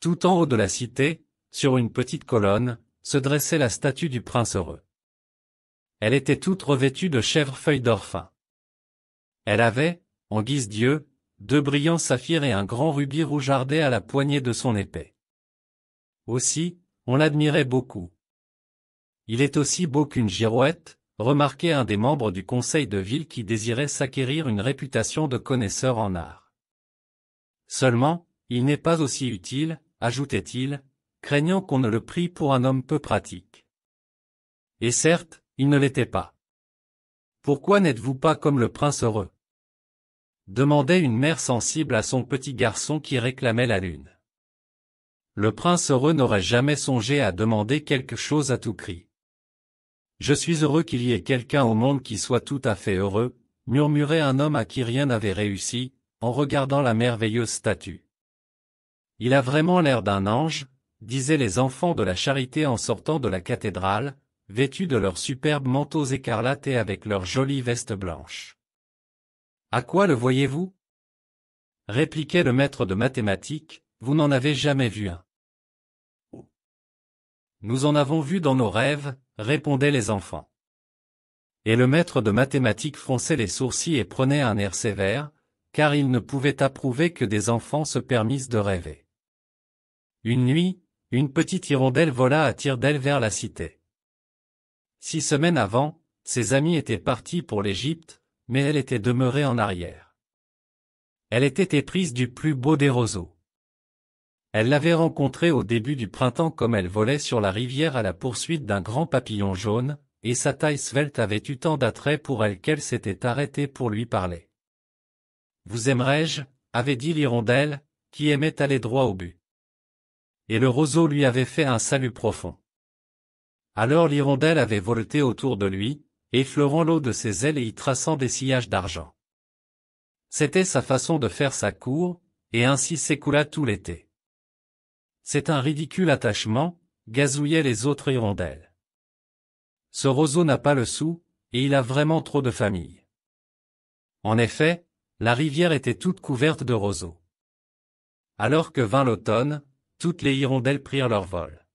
Tout en haut de la cité, sur une petite colonne, se dressait la statue du prince heureux. Elle était toute revêtue de chèvrefeuilles d'or fin. Elle avait, en guise d'yeux, 2 brillants saphirs et un grand rubis rougeardé à la poignée de son épée. Aussi, on l'admirait beaucoup. Il est aussi beau qu'une girouette, remarquait un des membres du conseil de ville qui désirait s'acquérir une réputation de connaisseur en art. Seulement, il n'est pas aussi utile, ajoutait-il, craignant qu'on ne le prît pour un homme peu pratique. Et certes, il ne l'était pas. Pourquoi n'êtes-vous pas comme le prince heureux? Demandait une mère sensible à son petit garçon qui réclamait la lune. Le prince heureux n'aurait jamais songé à demander quelque chose à tout cri. Je suis heureux qu'il y ait quelqu'un au monde qui soit tout à fait heureux, murmurait un homme à qui rien n'avait réussi, en regardant la merveilleuse statue. Il a vraiment l'air d'un ange, disaient les enfants de la charité en sortant de la cathédrale, vêtus de leurs superbes manteaux écarlates et avec leurs jolies vestes blanches. À quoi le voyez-vous? Répliquait le maître de mathématiques, vous n'en avez jamais vu un. Nous en avons vu dans nos rêves, répondaient les enfants. Et le maître de mathématiques fronçait les sourcils et prenait un air sévère, car il ne pouvait approuver que des enfants se permissent de rêver. Une nuit, une petite hirondelle vola à tire-d'aile vers la cité. 6 semaines avant, ses amis étaient partis pour l'Égypte, mais elle était demeurée en arrière. Elle était éprise du plus beau des roseaux. Elle l'avait rencontré au début du printemps comme elle volait sur la rivière à la poursuite d'un grand papillon jaune, et sa taille svelte avait eu tant d'attrait pour elle qu'elle s'était arrêtée pour lui parler. « Vous aimerais-je » avait dit l'hirondelle, qui aimait aller droit au but. Et le roseau lui avait fait un salut profond. Alors l'hirondelle avait voleté autour de lui, effleurant l'eau de ses ailes et y traçant des sillages d'argent. C'était sa façon de faire sa cour, et ainsi s'écoula tout l'été. C'est un ridicule attachement, gazouillaient les autres hirondelles. Ce roseau n'a pas le sou, et il a vraiment trop de famille. En effet, la rivière était toute couverte de roseaux. Alors que vint l'automne, toutes les hirondelles prirent leur vol.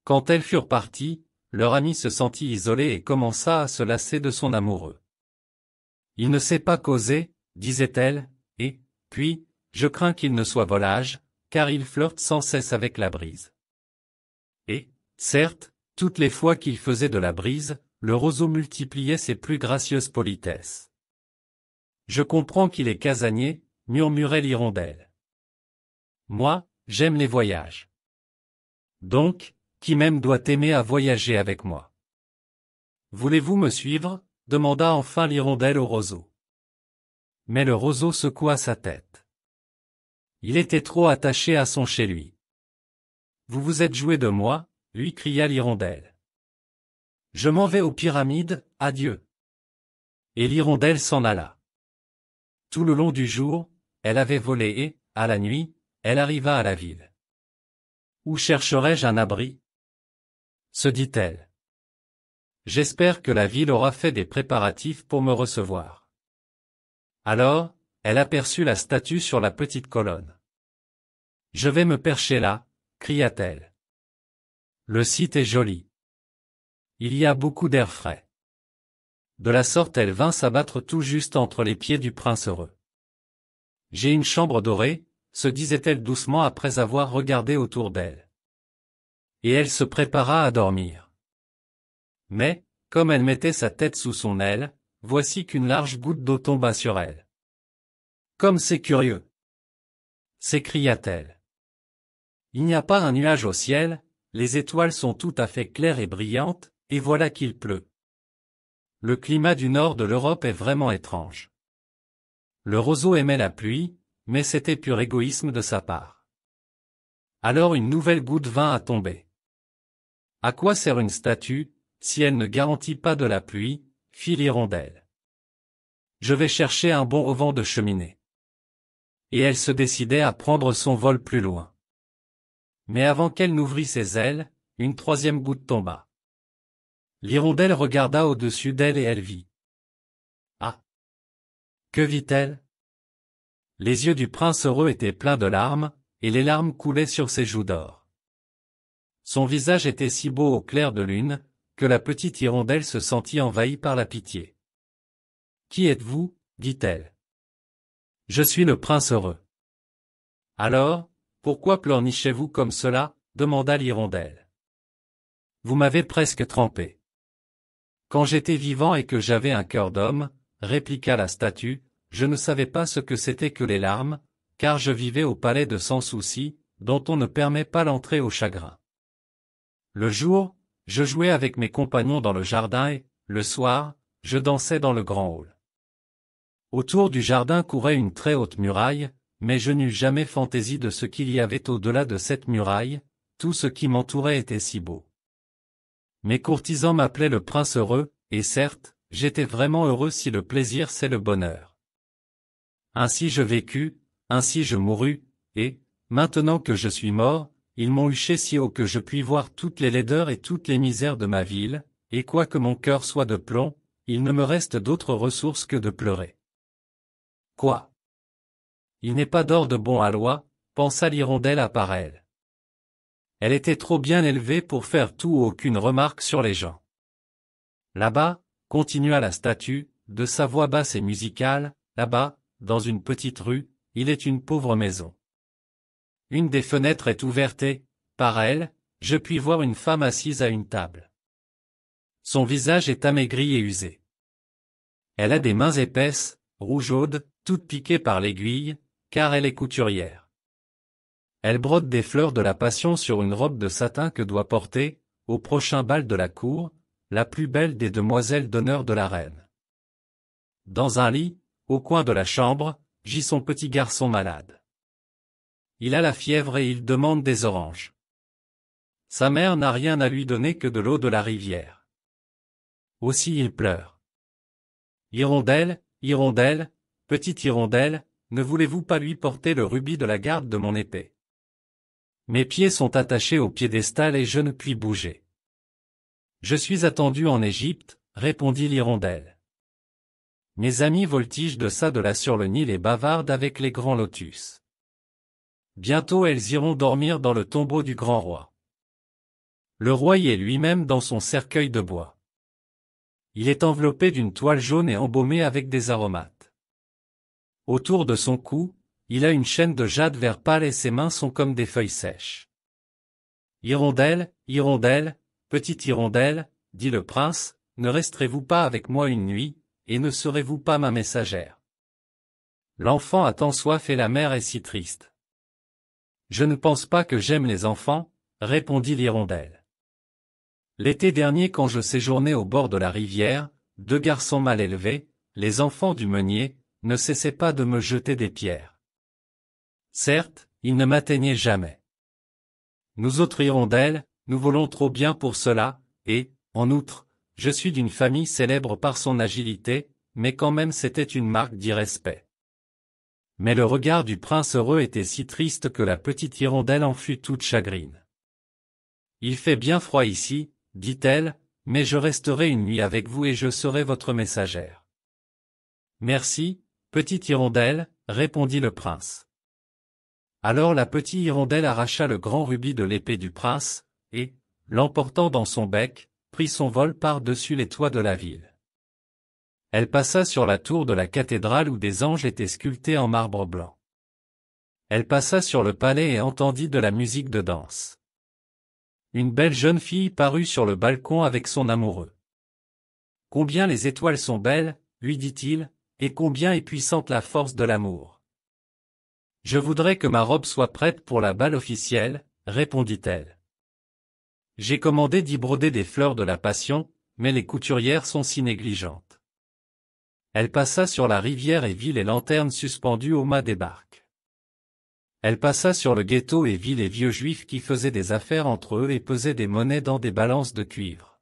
Quand elles furent parties, leur ami se sentit isolé et commença à se lasser de son amoureux. Il ne sait pas causer, disait-elle, et, puis, je crains qu'il ne soit volage, car il flirte sans cesse avec la brise. Et, certes, toutes les fois qu'il faisait de la brise, le roseau multipliait ses plus gracieuses politesses. Je comprends qu'il est casanier, murmurait l'hirondelle. Moi, j'aime les voyages. Donc, qui même doit aimer à voyager avec moi? Voulez-vous me suivre? Demanda enfin l'hirondelle au roseau. Mais le roseau secoua sa tête. Il était trop attaché à son chez lui. Vous vous êtes joué de moi, lui cria l'hirondelle. Je m'en vais aux pyramides, adieu. Et l'hirondelle s'en alla. Tout le long du jour, elle avait volé et, à la nuit, elle arriva à la ville. Où chercherai-je un abri? Se dit-elle. J'espère que la ville aura fait des préparatifs pour me recevoir. Alors, elle aperçut la statue sur la petite colonne. Je vais me percher là, cria-t-elle. Le site est joli. Il y a beaucoup d'air frais. De la sorte elle vint s'abattre tout juste entre les pieds du prince heureux. J'ai une chambre dorée, se disait-elle doucement après avoir regardé autour d'elle. Et elle se prépara à dormir. Mais, comme elle mettait sa tête sous son aile, voici qu'une large goutte d'eau tomba sur elle. Comme c'est curieux! S'écria-t-elle. Il n'y a pas un nuage au ciel, les étoiles sont tout à fait claires et brillantes, et voilà qu'il pleut. Le climat du nord de l'Europe est vraiment étrange. Le roseau aimait la pluie, mais c'était pur égoïsme de sa part. Alors une nouvelle goutte vint à tomber. À quoi sert une statue, si elle ne garantit pas de la pluie, fit l'hirondelle. Je vais chercher un bon auvent de cheminée. Et elle se décidait à prendre son vol plus loin. Mais avant qu'elle n'ouvrît ses ailes, une troisième goutte tomba. L'hirondelle regarda au-dessus d'elle et elle vit. Ah! Que vit-elle? Les yeux du prince heureux étaient pleins de larmes, et les larmes coulaient sur ses joues d'or. Son visage était si beau au clair de lune, que la petite hirondelle se sentit envahie par la pitié. « Qui êtes-vous » dit-elle. « Je suis le prince heureux. »« Alors, pourquoi pleurnichez-vous comme cela » demanda l'hirondelle. « Vous m'avez presque trempé. »« Quand j'étais vivant et que j'avais un cœur d'homme, » répliqua la statue, « je ne savais pas ce que c'était que les larmes, car je vivais au palais de Sans Souci, dont on ne permet pas l'entrée au chagrin. Le jour, je jouais avec mes compagnons dans le jardin et, le soir, je dansais dans le grand hall. Autour du jardin courait une très haute muraille, mais je n'eus jamais fantaisie de ce qu'il y avait au-delà de cette muraille, tout ce qui m'entourait était si beau. Mes courtisans m'appelaient le prince heureux, et certes, j'étais vraiment heureux si le plaisir c'est le bonheur. Ainsi je vécus, ainsi je mourus, et, maintenant que je suis mort, ils m'ont huché si haut que je puis voir toutes les laideurs et toutes les misères de ma ville, et quoique mon cœur soit de plomb, il ne me reste d'autre ressource que de pleurer. Quoi? Il n'est pas d'or de bon aloi, pensa l'hirondelle à part elle. Elle était trop bien élevée pour faire tout ou aucune remarque sur les gens. Là-bas, continua la statue, de sa voix basse et musicale, là-bas, dans une petite rue, il est une pauvre maison. Une des fenêtres est ouverte et, par elle, je puis voir une femme assise à une table. Son visage est amaigri et usé. Elle a des mains épaisses, rougeaudes, toutes piquées par l'aiguille, car elle est couturière. Elle brode des fleurs de la passion sur une robe de satin que doit porter, au prochain bal de la cour, la plus belle des demoiselles d'honneur de la reine. Dans un lit, au coin de la chambre, gît son petit garçon malade. Il a la fièvre et il demande des oranges. Sa mère n'a rien à lui donner que de l'eau de la rivière. Aussi il pleure. Hirondelle, hirondelle, petite hirondelle, ne voulez-vous pas lui porter le rubis de la garde de mon épée? Mes pieds sont attachés au piédestal et je ne puis bouger. Je suis attendu en Égypte, répondit l'hirondelle. Mes amis voltigent de ça de là sur le Nil et bavardent avec les grands lotus. Bientôt elles iront dormir dans le tombeau du grand roi. Le roi y est lui-même dans son cercueil de bois. Il est enveloppé d'une toile jaune et embaumé avec des aromates. Autour de son cou, il a une chaîne de jade vert pâle et ses mains sont comme des feuilles sèches. Hirondelle, hirondelle, petite hirondelle, dit le prince, ne resterez-vous pas avec moi une nuit, et ne serez-vous pas ma messagère? L'enfant a tant soif et la mère est si triste. Je ne pense pas que j'aime les enfants, répondit l'hirondelle. L'été dernier quand je séjournais au bord de la rivière, deux garçons mal élevés, les enfants du meunier, ne cessaient pas de me jeter des pierres. Certes, ils ne m'atteignaient jamais. Nous autres hirondelles, nous volons trop bien pour cela, et, en outre, je suis d'une famille célèbre par son agilité, mais quand même c'était une marque d'irrespect. Mais le regard du prince heureux était si triste que la petite hirondelle en fut toute chagrine. Il fait bien froid ici, dit-elle, mais je resterai une nuit avec vous et je serai votre messagère. Merci, petite hirondelle, répondit le prince. Alors la petite hirondelle arracha le grand rubis de l'épée du prince, et, l'emportant dans son bec, prit son vol par-dessus les toits de la ville. Elle passa sur la tour de la cathédrale où des anges étaient sculptés en marbre blanc. Elle passa sur le palais et entendit de la musique de danse. Une belle jeune fille parut sur le balcon avec son amoureux. « Combien les étoiles sont belles, lui dit-il, et combien est puissante la force de l'amour. »« Je voudrais que ma robe soit prête pour la bal officielle, répondit-elle. J'ai commandé d'y broder des fleurs de la passion, mais les couturières sont si négligentes. Elle passa sur la rivière et vit les lanternes suspendues au mât des barques. Elle passa sur le ghetto et vit les vieux juifs qui faisaient des affaires entre eux et pesaient des monnaies dans des balances de cuivre.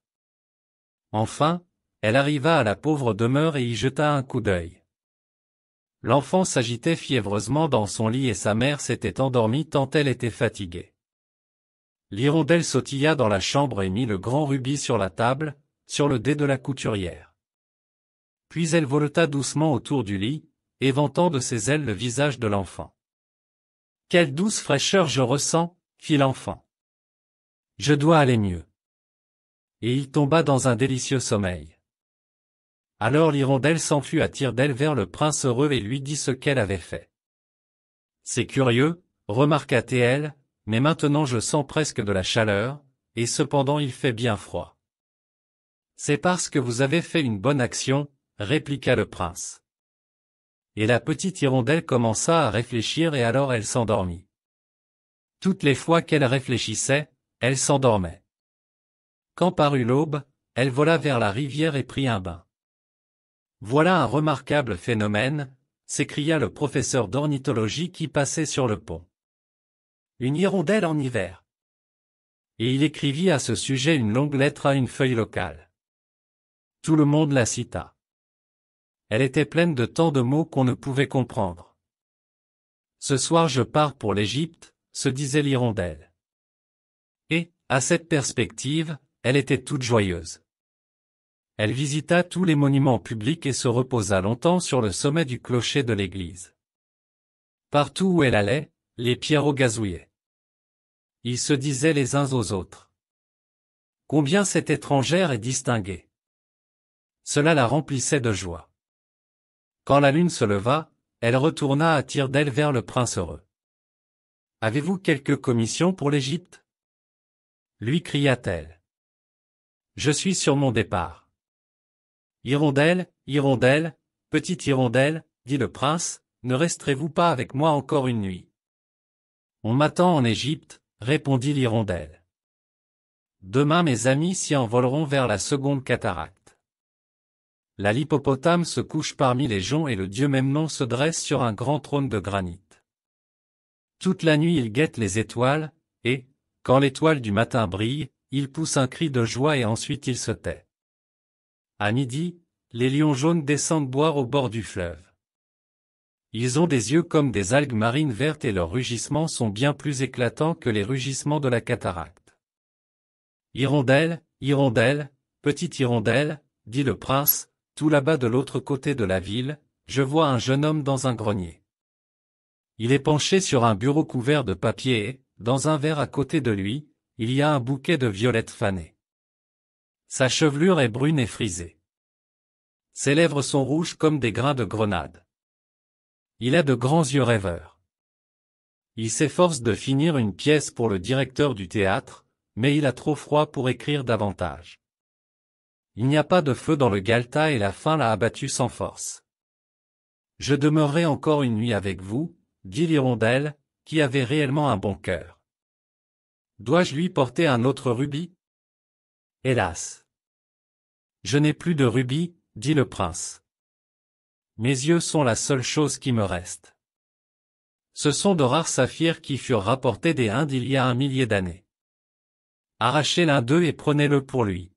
Enfin, elle arriva à la pauvre demeure et y jeta un coup d'œil. L'enfant s'agitait fiévreusement dans son lit et sa mère s'était endormie tant elle était fatiguée. L'hirondelle sautilla dans la chambre et mit le grand rubis sur la table, sur le dé de la couturière. Puis elle voleta doucement autour du lit, éventant de ses ailes le visage de l'enfant. Quelle douce fraîcheur je ressens, fit l'enfant. Je dois aller mieux. Et il tomba dans un délicieux sommeil. Alors l'hirondelle s'enfuit à tire-d'aile vers le prince heureux et lui dit ce qu'elle avait fait. C'est curieux, remarqua-t-elle, mais maintenant je sens presque de la chaleur, et cependant il fait bien froid. C'est parce que vous avez fait une bonne action, répliqua le prince. Et la petite hirondelle commença à réfléchir et alors elle s'endormit. Toutes les fois qu'elle réfléchissait, elle s'endormait. Quand parut l'aube, elle vola vers la rivière et prit un bain. Voilà un remarquable phénomène, s'écria le professeur d'ornithologie qui passait sur le pont. Une hirondelle en hiver. Et il écrivit à ce sujet une longue lettre à une feuille locale. Tout le monde la cita. Elle était pleine de tant de mots qu'on ne pouvait comprendre. Ce soir je pars pour l'Égypte, se disait l'hirondelle. Et, à cette perspective, elle était toute joyeuse. Elle visita tous les monuments publics et se reposa longtemps sur le sommet du clocher de l'église. Partout où elle allait, les pierrots gazouillaient. Ils se disaient les uns aux autres. Combien cette étrangère est distinguée. Cela la remplissait de joie. Quand la lune se leva, elle retourna à tire-d'aile vers le prince heureux. « Avez-vous quelque commission pour l'Égypte » lui cria-t-elle. « Je suis sur mon départ. »« Hirondelle, hirondelle, petite hirondelle, dit le prince, ne resterez-vous pas avec moi encore une nuit ?»« On m'attend en Égypte, répondit l'hirondelle. Demain mes amis s'y envoleront vers la seconde cataracte. La l'hippopotame se couche parmi les joncs et le dieu Memnon se dresse sur un grand trône de granit. Toute la nuit il guette les étoiles, et, quand l'étoile du matin brille, il pousse un cri de joie et ensuite il se tait. À midi, les lions jaunes descendent boire au bord du fleuve. Ils ont des yeux comme des algues marines vertes et leurs rugissements sont bien plus éclatants que les rugissements de la cataracte. Hirondelle, hirondelle, petite hirondelle, dit le prince, tout là-bas de l'autre côté de la ville, je vois un jeune homme dans un grenier. Il est penché sur un bureau couvert de papier et, dans un verre à côté de lui, il y a un bouquet de violettes fanées. Sa chevelure est brune et frisée. Ses lèvres sont rouges comme des grains de grenade. Il a de grands yeux rêveurs. Il s'efforce de finir une pièce pour le directeur du théâtre, mais il a trop froid pour écrire davantage. Il n'y a pas de feu dans le galetas et la faim l'a abattu sans force. Je demeurerai encore une nuit avec vous, dit l'hirondelle, qui avait réellement un bon cœur. Dois-je lui porter un autre rubis? Hélas. Je n'ai plus de rubis, dit le prince. Mes yeux sont la seule chose qui me reste. Ce sont de rares saphirs qui furent rapportés des Indes il y a 1 millier d'années. Arrachez l'un d'eux et prenez-le pour lui.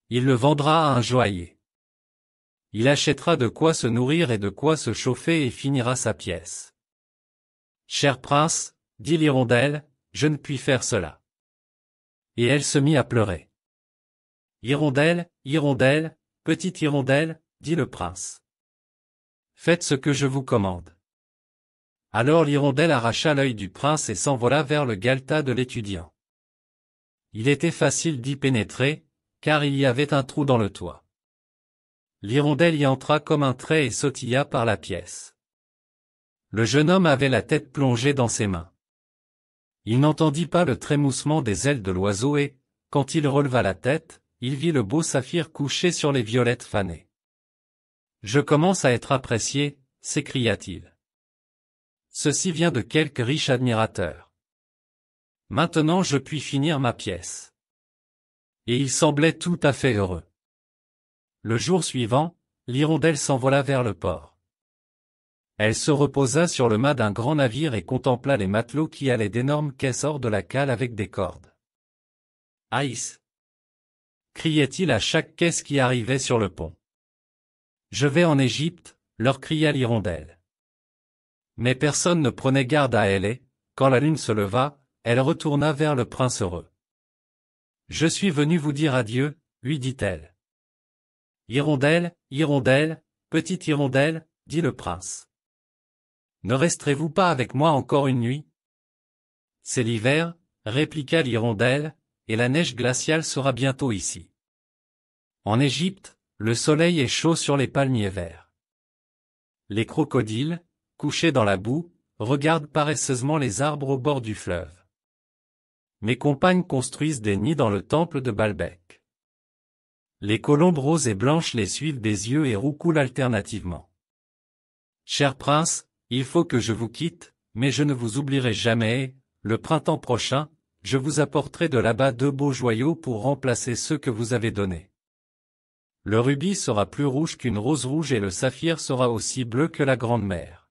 Il le vendra à un joaillier. Il achètera de quoi se nourrir et de quoi se chauffer et finira sa pièce. Cher prince, dit l'hirondelle, je ne puis faire cela. Et elle se mit à pleurer. Hirondelle, hirondelle, petite hirondelle, dit le prince. Faites ce que je vous commande. Alors l'hirondelle arracha l'œil du prince et s'envola vers le galetas de l'étudiant. Il était facile d'y pénétrer, car il y avait un trou dans le toit. L'hirondelle y entra comme un trait et sautilla par la pièce. Le jeune homme avait la tête plongée dans ses mains. Il n'entendit pas le trémoussement des ailes de l'oiseau et, quand il releva la tête, il vit le beau saphir couché sur les violettes fanées. « Je commence à être apprécié, s'écria-t-il. Ceci vient de quelque riche admirateur. Maintenant je puis finir ma pièce. » Et il semblait tout à fait heureux. Le jour suivant, l'hirondelle s'envola vers le port. Elle se reposa sur le mât d'un grand navire et contempla les matelots qui allaient d'énormes caisses hors de la cale avec des cordes. « Aïs !» criait-il à chaque caisse qui arrivait sur le pont. « Je vais en Égypte !» leur cria l'hirondelle. Mais personne ne prenait garde à elle et, quand la lune se leva, elle retourna vers le prince heureux. « Je suis venu vous dire adieu, lui dit-elle. « Hirondelle, hirondelle, petite hirondelle, dit le prince. Ne resterez-vous pas avec moi encore une nuit? C'est l'hiver, répliqua l'hirondelle, et la neige glaciale sera bientôt ici. En Égypte, le soleil est chaud sur les palmiers verts. Les crocodiles, couchés dans la boue, regardent paresseusement les arbres au bord du fleuve. Mes compagnes construisent des nids dans le temple de Baalbek. Les colombes roses et blanches les suivent des yeux et roucoulent alternativement. Cher prince, il faut que je vous quitte, mais je ne vous oublierai jamais. Le printemps prochain, je vous apporterai de là-bas 2 beaux joyaux pour remplacer ceux que vous avez donnés. Le rubis sera plus rouge qu'une rose rouge et le saphir sera aussi bleu que la grande mer.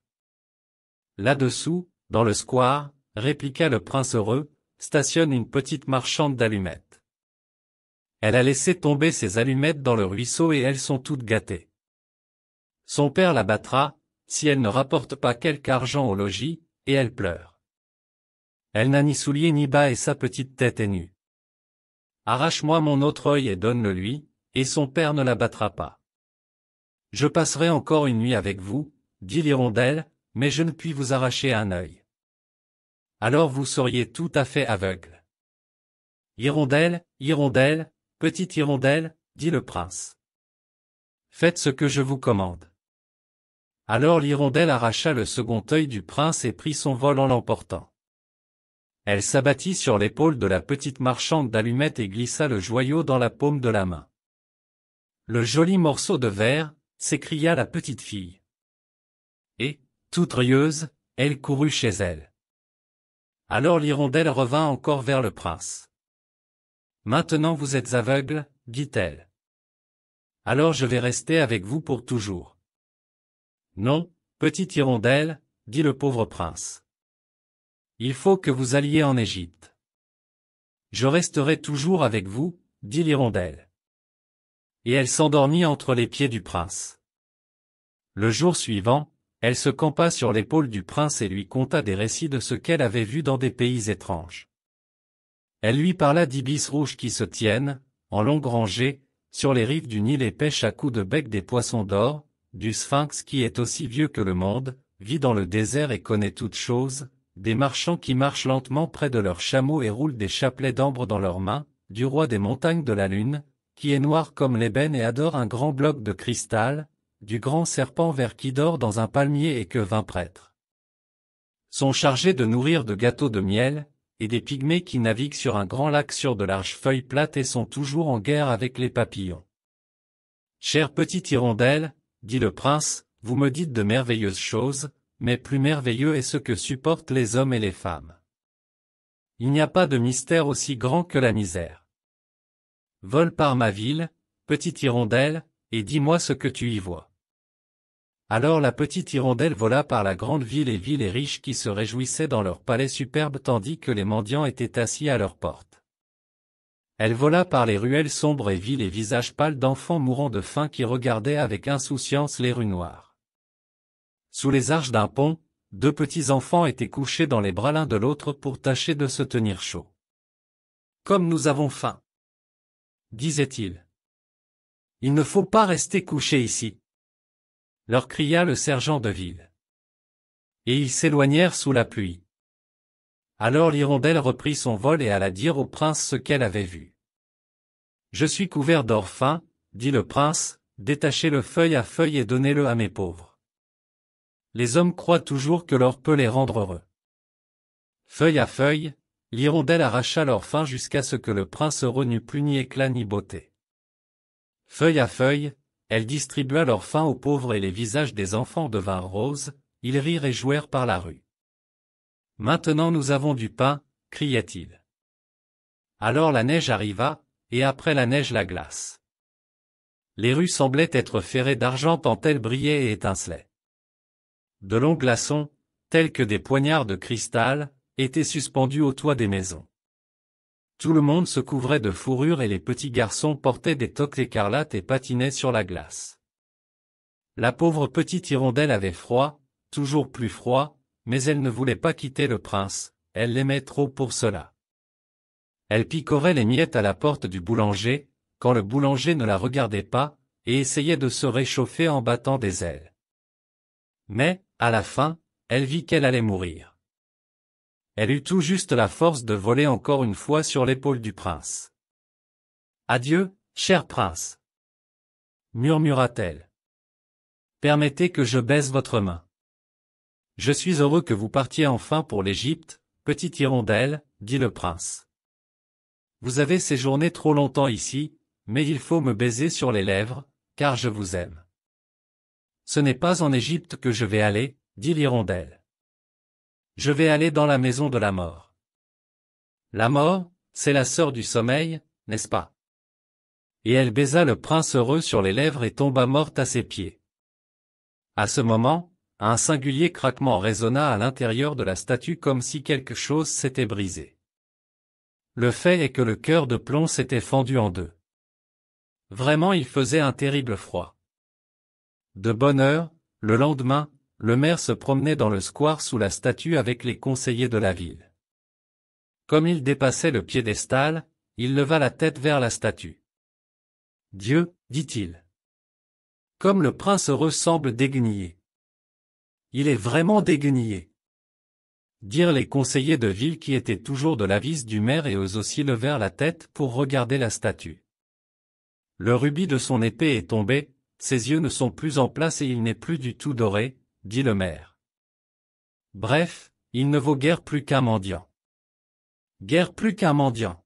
Là-dessous, dans le square, répliqua le prince heureux, stationne une petite marchande d'allumettes. Elle a laissé tomber ses allumettes dans le ruisseau et elles sont toutes gâtées. Son père la battra, si elle ne rapporte pas quelque argent au logis, et elle pleure. Elle n'a ni souliers ni bas et sa petite tête est nue. Arrache-moi mon autre œil et donne-le lui, et son père ne la battra pas. Je passerai encore une nuit avec vous, dit l'hirondelle, mais je ne puis vous arracher un œil. Alors vous seriez tout à fait aveugle. Hirondelle, hirondelle, petite hirondelle, dit le prince. Faites ce que je vous commande. Alors l'hirondelle arracha le second œil du prince et prit son vol en l'emportant. Elle s'abattit sur l'épaule de la petite marchande d'allumettes et glissa le joyau dans la paume de la main. Le joli morceau de verre, s'écria la petite fille. Et, toute rieuse, elle courut chez elle. Alors l'hirondelle revint encore vers le prince. Maintenant vous êtes aveugle, dit-elle. Alors je vais rester avec vous pour toujours. Non, petite hirondelle, dit le pauvre prince. Il faut que vous alliez en Égypte. Je resterai toujours avec vous, dit l'hirondelle. Et elle s'endormit entre les pieds du prince. Le jour suivant, elle se campa sur l'épaule du prince et lui conta des récits de ce qu'elle avait vu dans des pays étranges. Elle lui parla d'ibis rouges qui se tiennent, en longues rangées, sur les rives du Nil et pêchent à coups de bec des poissons d'or, du sphinx qui est aussi vieux que le monde, vit dans le désert et connaît toutes choses, des marchands qui marchent lentement près de leurs chameaux et roulent des chapelets d'ambre dans leurs mains, du roi des montagnes de la lune, qui est noir comme l'ébène et adore un grand bloc de cristal, du grand serpent vert qui dort dans un palmier et que 20 prêtres sont chargés de nourrir de gâteaux de miel, et des pygmées qui naviguent sur un grand lac sur de larges feuilles plates et sont toujours en guerre avec les papillons. Chère petite hirondelle, dit le prince, vous me dites de merveilleuses choses, mais plus merveilleux est ce que supportent les hommes et les femmes. Il n'y a pas de mystère aussi grand que la misère. Vole par ma ville, petite hirondelle, et dis-moi ce que tu y vois. Alors la petite hirondelle vola par la grande ville et vit les riches qui se réjouissaient dans leur palais superbe tandis que les mendiants étaient assis à leurs portes. Elle vola par les ruelles sombres et vit les visages pâles d'enfants mourant de faim qui regardaient avec insouciance les rues noires. Sous les arches d'un pont, 2 petits enfants étaient couchés dans les bras l'un de l'autre pour tâcher de se tenir chaud. Comme nous avons faim, disait-il. Il ne faut pas rester couchés ici, leur cria le sergent de ville. Et ils s'éloignèrent sous la pluie. Alors l'hirondelle reprit son vol et alla dire au prince ce qu'elle avait vu. Je suis couvert d'or fin, dit le prince, détachez-le feuille à feuille et donnez-le à mes pauvres. Les hommes croient toujours que l'or peut les rendre heureux. Feuille à feuille, l'hirondelle arracha l'or fin jusqu'à ce que le prince heureux n'eût plus ni éclat ni beauté. Feuille à feuille, elle distribua l'or fin aux pauvres et les visages des enfants devinrent roses, ils rirent et jouèrent par la rue. Maintenant nous avons du pain, cria-t-il. Alors la neige arriva, et après la neige la glace. Les rues semblaient être ferrées d'argent tant elles brillaient et étincelaient. De longs glaçons, tels que des poignards de cristal, étaient suspendus au toit des maisons. Tout le monde se couvrait de fourrure et les petits garçons portaient des toques écarlates et patinaient sur la glace. La pauvre petite hirondelle avait froid, toujours plus froid, mais elle ne voulait pas quitter le prince, elle l'aimait trop pour cela. Elle picorait les miettes à la porte du boulanger, quand le boulanger ne la regardait pas, et essayait de se réchauffer en battant des ailes. Mais, à la fin, elle vit qu'elle allait mourir. Elle eut tout juste la force de voler encore une fois sur l'épaule du prince. « Adieu, cher prince » murmura-t-elle. « Permettez que je baise votre main. Je suis heureux que vous partiez enfin pour l'Égypte, petite hirondelle, dit le prince. Vous avez séjourné trop longtemps ici, mais il faut me baiser sur les lèvres, car je vous aime. Ce n'est pas en Égypte que je vais aller, dit l'hirondelle. Je vais aller dans la maison de la mort. La mort, c'est la sœur du sommeil, n'est-ce pas? Et elle baisa le prince heureux sur les lèvres et tomba morte à ses pieds. À ce moment, un singulier craquement résonna à l'intérieur de la statue comme si quelque chose s'était brisé. Le fait est que le cœur de plomb s'était fendu en deux. Vraiment il faisait un terrible froid. De bonne heure, le lendemain, le maire se promenait dans le square sous la statue avec les conseillers de la ville. Comme il dépassait le piédestal, il leva la tête vers la statue. « Dieu, dit-il. Comme le prince heureux semble déguenillé. Il est vraiment déguenillé. » dirent les conseillers de ville qui étaient toujours de l'avis du maire et eux aussi levèrent la tête pour regarder la statue. Le rubis de son épée est tombé, ses yeux ne sont plus en place et il n'est plus du tout doré, dit le maire. Bref, il ne vaut guère plus qu'un mendiant. Guère plus qu'un mendiant.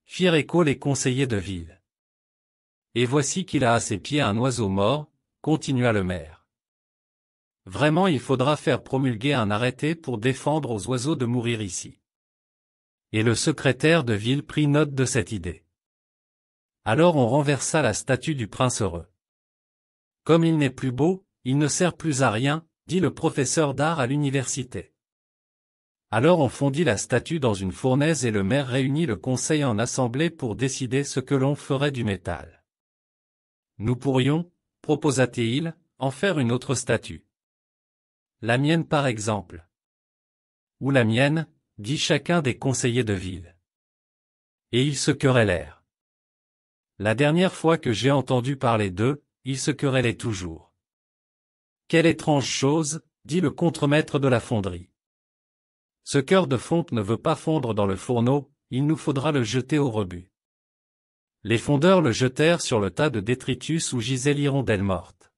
Firent écho les conseillers de ville. Et voici qu'il a à ses pieds un oiseau mort, continua le maire. Vraiment il faudra faire promulguer un arrêté pour défendre aux oiseaux de mourir ici. Et le secrétaire de ville prit note de cette idée. Alors on renversa la statue du prince heureux. Comme il n'est plus beau, il ne sert plus à rien, dit le professeur d'art à l'université. Alors on fondit la statue dans une fournaise et le maire réunit le conseil en assemblée pour décider ce que l'on ferait du métal. Nous pourrions, proposa-t-il, en faire une autre statue. La mienne par exemple. Ou la mienne, dit chacun des conseillers de ville. Et ils se querellèrent. La dernière fois que j'ai entendu parler d'eux, ils se querellaient toujours. Quelle étrange chose, dit le contremaître de la fonderie. Ce cœur de fonte ne veut pas fondre dans le fourneau, il nous faudra le jeter au rebut. Les fondeurs le jetèrent sur le tas de détritus où gisait l'hirondelle morte.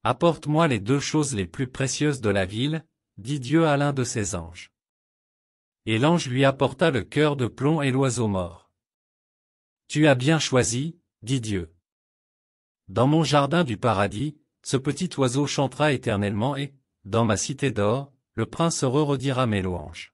Apporte-moi les deux choses les plus précieuses de la ville, dit Dieu à l'un de ses anges. Et l'ange lui apporta le cœur de plomb et l'oiseau mort. Tu as bien choisi, dit Dieu. Dans mon jardin du paradis, ce petit oiseau chantera éternellement et, dans ma cité d'or, le prince heureux redira mes louanges.